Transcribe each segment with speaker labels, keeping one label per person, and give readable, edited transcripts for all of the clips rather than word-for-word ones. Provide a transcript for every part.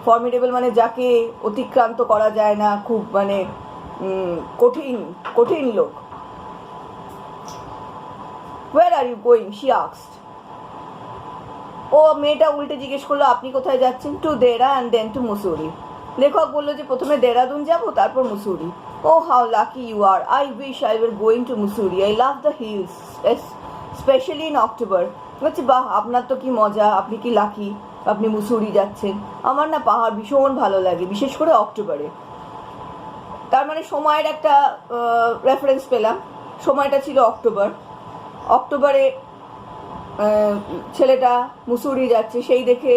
Speaker 1: Formidable মানে যাকে অতিক্রান্ত করা যায় না, খুব মানে কঠিন কঠিন লোক। Where are you going? She asked. ও মেয়েটা উল্টে জিজ্ঞেস করলো আপনি কোথায় যাচ্ছেন? To Dehra and then to Mussoorie. লেখক বললো যে প্রথমে দেরাদুন যাবো তারপর Mussoorie. Oh how lucky you are, I wish I were going to Mussoorie, I love the hills specially in October. বলছি বাহ, আপনার তো কি মজা, আপনি কি লাকি, আপনি মুসুরি যাচ্ছেন। আমার না পাহাড় ভীষণ ভালো লাগে, বিশেষ করে অক্টোবরে। তার মানে সময়ের একটা রেফারেন্স পেলাম, সময়টা ছিল অক্টোবর। অক্টোবরে ছেলেটা মুসুরি যাচ্ছে, সেই দেখে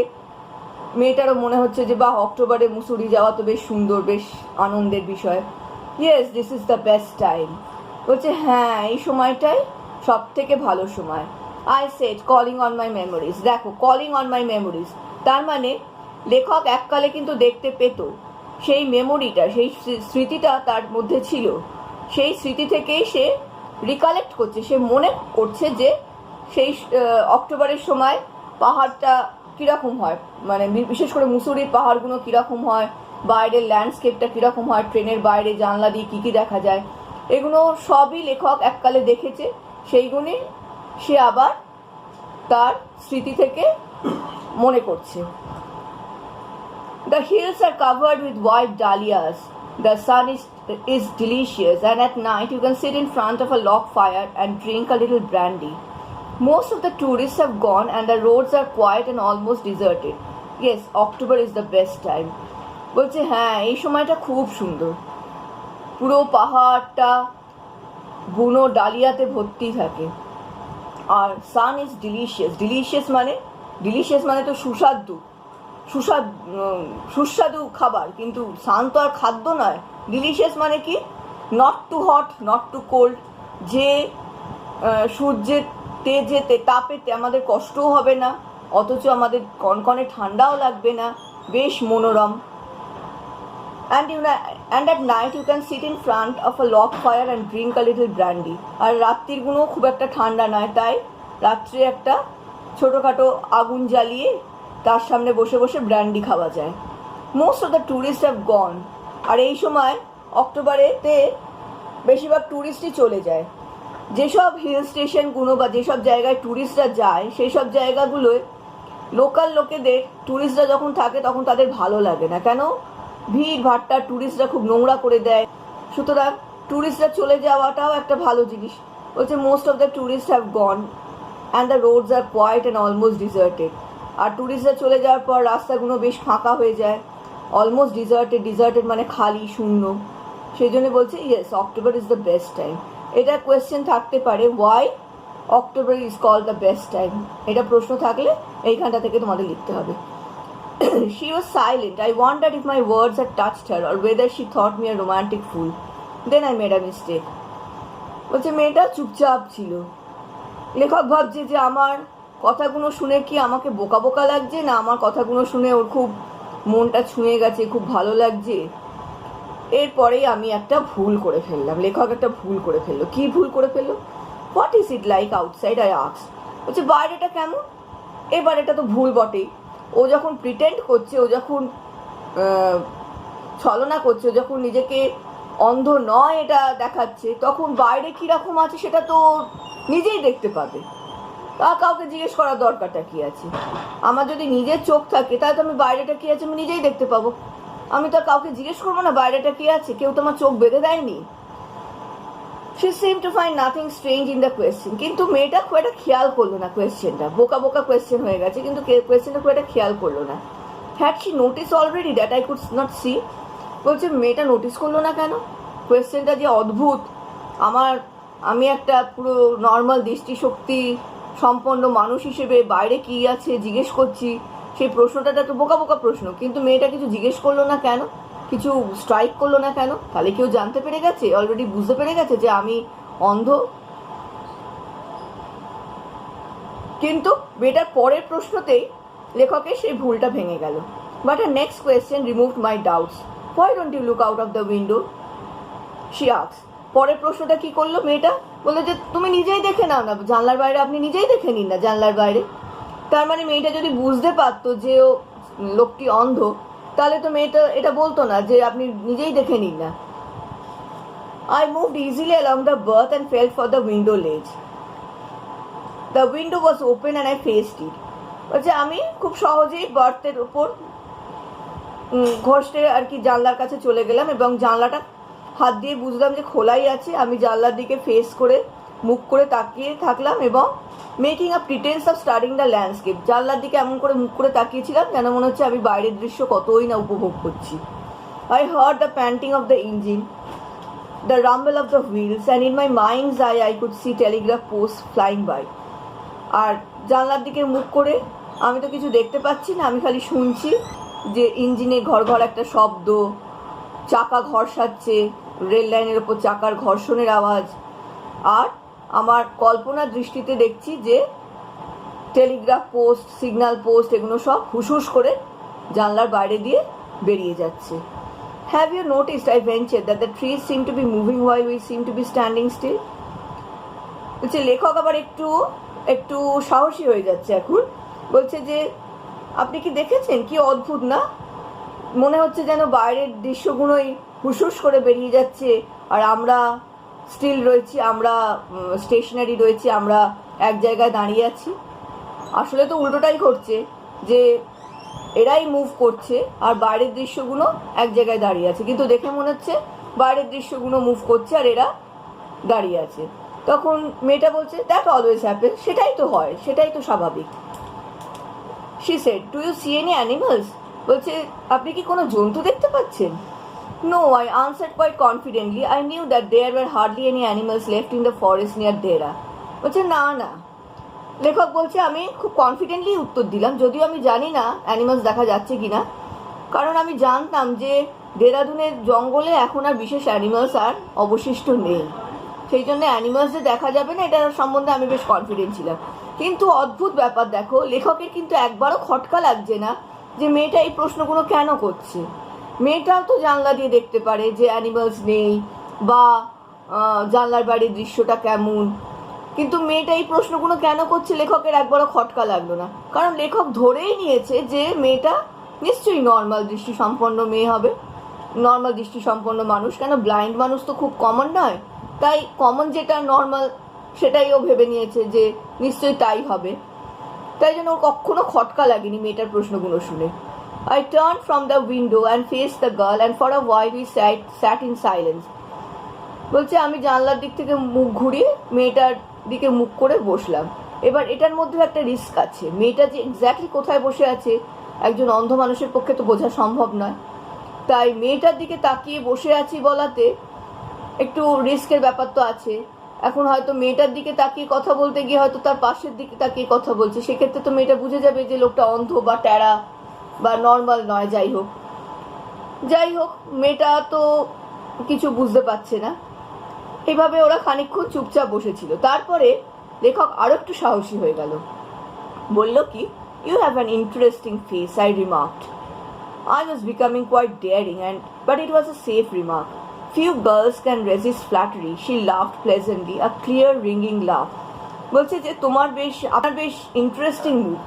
Speaker 1: মেয়েটারও মনে হচ্ছে যে বাহ, অক্টোবরে মুসুরি যাওয়া তো বেশ সুন্দর, বেশ আনন্দের বিষয়। Yes, this is the best time. বলছে হ্যাঁ, এই সময়টাই সব থেকে ভালো সময়। I said calling on my memories. দেখো, কলিং অন মাই মেমোরিজ তার মানে লেখক এককালে কিন্তু দেখতে পেত সেই মেমোরিটা, সেই স্মৃতিটা তার মধ্যে ছিল। সেই স্মৃতি থেকেই সে রিকালেক্ট করছে, সে মনে করছে যে সেই অক্টোবরের সময় পাহাড়টা কীরকম হয়, মানে বিশেষ করে মুসুরির পাহাড়গুলো কীরকম হয়, বাইরের ল্যান্ডস্কেপটা কীরকম হয়, ট্রেনের বাইরে জানলা দিয়ে কী কী দেখা যায়, এগুলো সবই লেখক এককালে দেখেছে। সেইগুলি সে আবার তার স্মৃতি থেকে মনে করছে। The hills are covered with white dahlias. The sun is delicious, and at night you can sit in front of a log fire and drink a little brandy. Most of the tourists have gone and the roads are quiet and almost deserted. Yes, October is the best time. বলছে হ্যাঁ, এই সময়টা খুব সুন্দর, পুরো পাহাড়টা বুনো ডালিয়াতে ভর্তি থাকে। আর সান ইজ ডিলিশিয়াস। ডিলিশিয়াস মানে তো সুস্বাদু, সুস্বাদু খাবার, কিন্তু সান তো আর খাদ্য নয়। ডিলিশিয়াস মানে কি, not too hot not too cold, যে সূর্যের তেজেতে তাপেতে আমাদের কষ্টও হবে না, অথচ আমাদের কনকনে ঠান্ডাও লাগবে না, বেশ মনোরম। and at night you can sit in front of a log fire and drink a little brandy. আর রাত্রিগুলো খুব একটা ঠান্ডা নয়, তাই রাত্রে একটা ছোটোখাটো আগুন জ্বালিয়ে তার সামনে বসে বসে ব্র্যান্ডি খাওয়া যায়। Most of the tourist have gone. আর এই সময় অক্টোবরেতে বেশিরভাগ ট্যুরিস্টই চলে যায়। যেসব হিল স্টেশনগুলো বা যেসব জায়গায় ট্যুরিস্টরা যায়, সেই সব জায়গাগুলোয় লোকাল লোকেদের, ট্যুরিস্টরা যখন থাকে তখন তাদের ভালো লাগে না। কেন? ভিড় ভাট্টা, ট্যুরিস্টরা খুব নোংরা করে দেয়। সুতরাং ট্যুরিস্টরা চলে যাওয়াটাও একটা ভালো জিনিস। বলছে most of the tourist have gone and the roads are quite and almost deserted. আর ট্যুরিস্টরা চলে যাওয়ার পর রাস্তাগুলো বেশ ফাঁকা হয়ে যায়, অলমোস্ট ডিজার্টেড মানে খালি, শূন্য। সেই জন্য বলছে yes, October is the best time. এটা কোয়েশ্চেন থাকতে পারে, why October is called the best time. এটা প্রশ্ন থাকলে এইখানটা থেকে তোমাদের লিখতে হবে। She was silent. I wondered if my words had touched her or whether she thought me a romantic fool. Then I made a mistake. বলছে মেয়েটা চুপচাপ ছিল। লেখক ভাবছে যে আমার কথাগুলো শুনে কি আমাকে বোকা বোকা লাগছে, না আমার কথাগুলো শুনে ওর খুব মনটা ছুঁয়ে গেছে, খুব ভালো লাগছে। এরপরেই আমি একটা ভুল করে ফেললাম। লেখক একটা ভুল করে ফেললো। কি ভুল করে ফেললো? What is it like outside, I asked. বলছে বাইরেটা কেমন? এবার এটা তো ভুল বটেই। ও যখন প্রিটেন্ড করছে, ও যখন ছলনা করছে, ও যখন নিজেকে অন্ধ নয় এটা দেখাচ্ছে, তখন বাইরে কীরকম আছে সেটা তো নিজেই দেখতে পাবে। তা কাউকে জিজ্ঞেস করার দরকারটা কী আছে? আমার যদি নিজের চোখ থাকে তাহলে তো আমি বাইরেটা কী আছে আমি নিজেই দেখতে পাবো। আমি তো কাউকে জিজ্ঞেস করবো না বাইরেটা কী আছে, কেউ তো আমার চোখ বেঁধে দেয়নি। She seemed to find nothing strange in the question. কিন্তু মেয়েটা খুব একটা খেয়াল করলো না কোয়েশ্চেনটা। বোকা বোকা কোয়েশ্চেন হয়ে গেছে, কিন্তু কোয়েশ্চেনটা খুব একটা খেয়াল করলো না। Had she noticed already that I could not see? বলছে মেয়েটা নোটিস করলো না কেন? কোয়েশ্চেনটা যে অদ্ভুত। আমি একটা পুরো নর্মাল দৃষ্টিশক্তি সম্পন্ন মানুষ হিসেবে বাইরে কী আছে জিজ্ঞেস করছি, সেই প্রশ্নটা একটা বোকা বোকা প্রশ্ন। কিন্তু মেয়েটা কিছু জিজ্ঞেস করলো না কেন, কিছু স্ট্রাইক করলো না কেন? তাহলে কেউ জানতে পেরে গেছে, অলরেডি বুঝতে পেরে গেছে যে আমি অন্ধ। কিন্তু মেয়েটার পরের প্রশ্নতেই লেখকের সেই ভুলটা ভেঙে গেল। But her next question removed my doubts. Why don't you look out of the window, she asked. পরের প্রশ্নটা কি করলো মেয়েটা? বললো যে তুমি নিজেই দেখে নাও না জানলার বাইরে, আপনি নিজেই দেখে নিন না জানলার বাইরে। তার মানে মেয়েটা যদি বুঝতে পারতো যে ও লোকটি অন্ধ, তাহলে তো মেয়েটা এটা বলতো না যে আপনি নিজেই দেখে নিন না। I moved easily along the berth and felt for the window ledge. The window was open and I faced it. বলছে আমি খুব সহজেই বার্থের উপর ঘষতে আর কি জানলার কাছে চলে গেলাম এবং জানলাটা হাত দিয়ে বুঝলাম যে খোলাই আছে। আমি জানলার দিকে ফেস করে মুখ করে তাকিয়ে থাকলাম এবং making a pretence of studying the landscape, জানলার দিকে এমন করে মুখ করে তাকিয়েছিলাম যেন মনে হচ্ছে আমি বাইরের দৃশ্য কতই না উপভোগ করছি। I heard the panting of the engine, the rumble of the wheels, and in my mind's eye I could see telegraph posts flying by. আর জানলার দিকে মুখ করে আমি তো কিছু দেখতে পাচ্ছি না, আমি খালি শুনছি যে ইঞ্জিনে ঘর ঘর একটা শব্দ, চাকা ঘর্ষাচ্ছে, রেল লাইনের ওপর চাকার ঘর্ষণের আওয়াজ। আর আমার কল্পনার দৃষ্টিতে দেখছি যে টেলিগ্রাফ পোস্ট, সিগন্যাল পোস্ট এগুলো সব হুসহুস করে জানলার বাইরে দিয়ে বেরিয়ে যাচ্ছে। Have you noticed, I ventured, that the trees seem to be moving while we seem to be standing still? বলছে লেখক আবার একটু একটু সাহসী হয়ে যাচ্ছে এখন। বলছে যে আপনি কি দেখেছেন, কি অদ্ভুত না, মনে হচ্ছে যেন বাইরের দৃশ্যগুলোই হুসহুস করে বেরিয়ে যাচ্ছে আর আমরা স্টিল রয়েছি, আমরা স্টেশনারি রয়েছি, আমরা এক জায়গায় দাঁড়িয়ে আছি। আসলে তো উল্টোটাই ঘটছে, যে এরাই মুভ করছে আর বাইরের দৃশ্যগুলো এক জায়গায় দাঁড়িয়ে আছে, কিন্তু দেখে মনে হচ্ছে বাইরের দৃশ্যগুলো মুভ করছে আর এরা দাঁড়িয়ে আছে। তখন মেয়েটা বলছে দ্যাট অলওয়েজ হ্যাপেন, সেটাই তো হয়, সেটাই তো স্বাভাবিক। She said, do you see any animals? বলছে আপনি কি কোনো জন্তু দেখতে পাচ্ছেন? No, I answered quite confidently, I knew that there were hardly any animals left in the forest near Dehra. বলছে না না, লেখক বলছে আমি খুব কনফিডেন্টলি উত্তর দিলাম, যদিও আমি জানি না অ্যানিমালস দেখা যাচ্ছে কি না, কারণ আমি জানতাম যে দেরাদুনের জঙ্গলে এখন আর বিশেষ অ্যানিমালস আর অবশিষ্ট নেই, সেই জন্য অ্যানিমালস যে দেখা যাবে না এটার সম্বন্ধে আমি বেশ কনফিডেন্ট ছিলাম। কিন্তু অদ্ভুত ব্যাপার দেখো, লেখকের কিন্তু একবারও খটকা লাগছে না যে মেয়েটা এই প্রশ্নগুলো কেন করছে। মেয়েটাও তো জানলা দিয়ে দেখতে পারে যে অ্যানিমালস নেই বা জানলার বাড়ির দৃশ্যটা কেমন, কিন্তু মেয়েটা এই প্রশ্নগুলো কেন করছে লেখকের একবারও খটকা লাগলো না, কারণ লেখক ধরেই নিয়েছে যে মেয়েটা নিশ্চয়ই নর্মাল দৃষ্টিসম্পন্ন মেয়ে হবে, নর্মাল দৃষ্টিসম্পন্ন মানুষ, কেন ব্লাইন্ড মানুষ তো খুব কমন নয়, তাই কমন যেটা নর্মাল সেটাই ও ভেবে নিয়েছে যে নিশ্চয়ই তাই হবে, তাই জন্য ওর কখনো খটকা লাগেনি মেয়েটার প্রশ্নগুলো শুনে। I turned from the window and faced the girl and for a while we sat in silence. বলছে আমি জানলার দিক থেকে মুখ ঘুরিয়ে মেয়েটার দিকে মুখ করে বসলাম। এবার এটার মধ্যে একটা রিস্ক আছে, মেয়েটা যে এক্স্যাক্টলি কোথায় বসে আছে একজন অন্ধ মানুষের পক্ষে তো বোঝা সম্ভব নয়, তাই মেয়েটার দিকে তাকিয়ে বসে আছি বলাতে একটু রিস্কের ব্যাপার তো আছে। এখন হয়তো মেয়েটার দিকে তাকিয়ে কথা বলতে গিয়ে হয়তো তার পাশের দিকে তাকিয়ে কথা বলছে, সেক্ষেত্রে তো মেয়েটা বুঝে যাবে যে লোকটা অন্ধ বা ট্যারা বা নর্মাল নয়। যাই হোক মেয়েটা তো কিছু বুঝতে পারছে না। এইভাবে ওরা খানিকক্ষণ চুপচাপ বসেছিল। তারপরে লেখক আরও একটু সাহসী হয়ে গেল, বলল কি, you have an interesting face, I remarked. I was becoming quite daring, but it was a safe remark. Few girls can resist flattery. She laughed pleasantly, a clear ringing laugh. বলছে যে আপনার বেশ ইন্টারেস্টিং মুখ।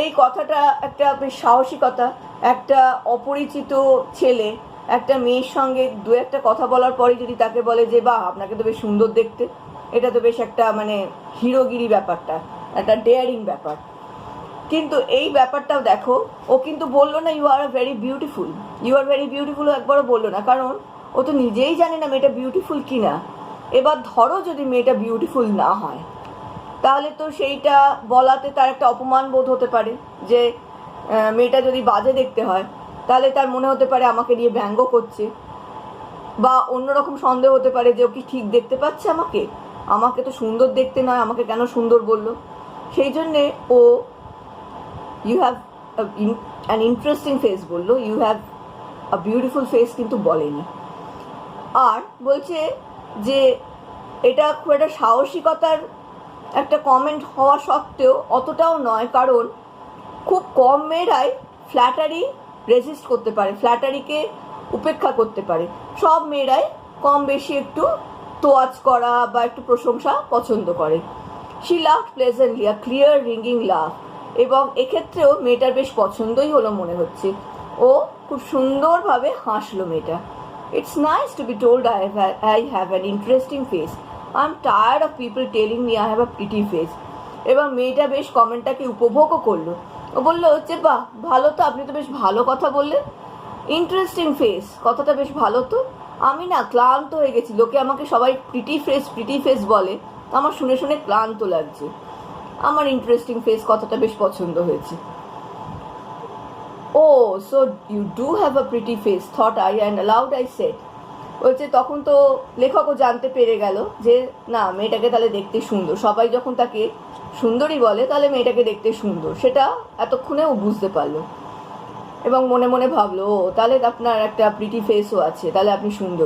Speaker 1: এই কথাটা একটা বেশ সাহসিকতা। একটা অপরিচিত ছেলে একটা মেয়ের সঙ্গে দু একটা কথা বলার পরে যদি তাকে বলে যে বাহ আপনাকে তো বেশ সুন্দর দেখতে, এটা তো বেশ একটা মানে হিরোগিরি ব্যাপারটা, একটা ডেয়ারিং ব্যাপার। কিন্তু এই ব্যাপারটাও দেখো, ও কিন্তু বললো না you are very beautiful, you are very beautiful, একবারও বললো না, কারণ ও তো নিজেই জানে না মেয়েটা বিউটিফুল কিনা। এবার ধরো যদি মেয়েটা বিউটিফুল না হয়, তাহলে তো সেইটা বলাতে তার একটা অপমান বোধ হতে পারে, যে মেয়েটা যদি বাজে দেখতে হয় তাহলে তার মনে হতে পারে আমাকে নিয়ে ব্যঙ্গ করছে, বা অন্যরকম সন্দেহ হতে পারে যে ও কি ঠিক দেখতে পাচ্ছে আমাকে তো সুন্দর দেখতে নয়, আমাকে কেন সুন্দর বললো। সেই জন্যে oh you have an interesting face বললো, you have a beautiful face কিন্তু বলেনি। আর বলছে যে এটা খুব একটা সাহসিকতার একটা কমেন্ট হওয়া সত্ত্বেও অতটাও নয়, কারণ খুব কম মেয়েরাই ফ্ল্যাটারি রেজিস্ট করতে পারে, ফ্ল্যাটারিকে উপেক্ষা করতে পারে। সব মেয়েরাই কম বেশি একটু তোয়াজ করা বা একটু প্রশংসা পছন্দ করে। She laughed pleasantly, a clear ringing laugh, এবং এক্ষেত্রেও মেয়েটার বেশ পছন্দই হলো মনে হচ্ছে। ও খুব সুন্দরভাবে হাসলো মেয়েটা। It's nice to be told I have an interesting face. I am tired of people telling me I have a pretty face. এবং মেয়েটা বেশ কমেন্টটাকে উপভোগও করলো। ও বললো হচ্ছে বাহ, ভালো তো, আপনি তো বেশ ভালো কথা বললেন। ইন্টারেস্টিং ফেস কথাটা বেশ ভালো তো। আমি না ক্লান্ত হয়ে গেছি, লোকে আমাকে সবাই প্রিটি ফেস বলে, আমার শুনে শুনে ক্লান্ত লাগছে। আমার ইন্টারেস্টিং ফেস কথাটা বেশ পছন্দ হয়েছে। Oh so you do have a pretty face thought I and aloud I said. বলছে তখন তো লেখকও জানতে পেরে গেল যে না, মেয়েটাকে তাহলে দেখতে সুন্দর, সবাই যখন তাকে সুন্দরী বলে তাহলে মেয়েটাকে দেখতে সুন্দর, সেটা এতক্ষণে ও বুঝতে পারলো। এবং মনে মনে ভাবলো ও তাহলে আপনার একটা প্রিটি ফেসও আছে, তাহলে আপনি সুন্দর।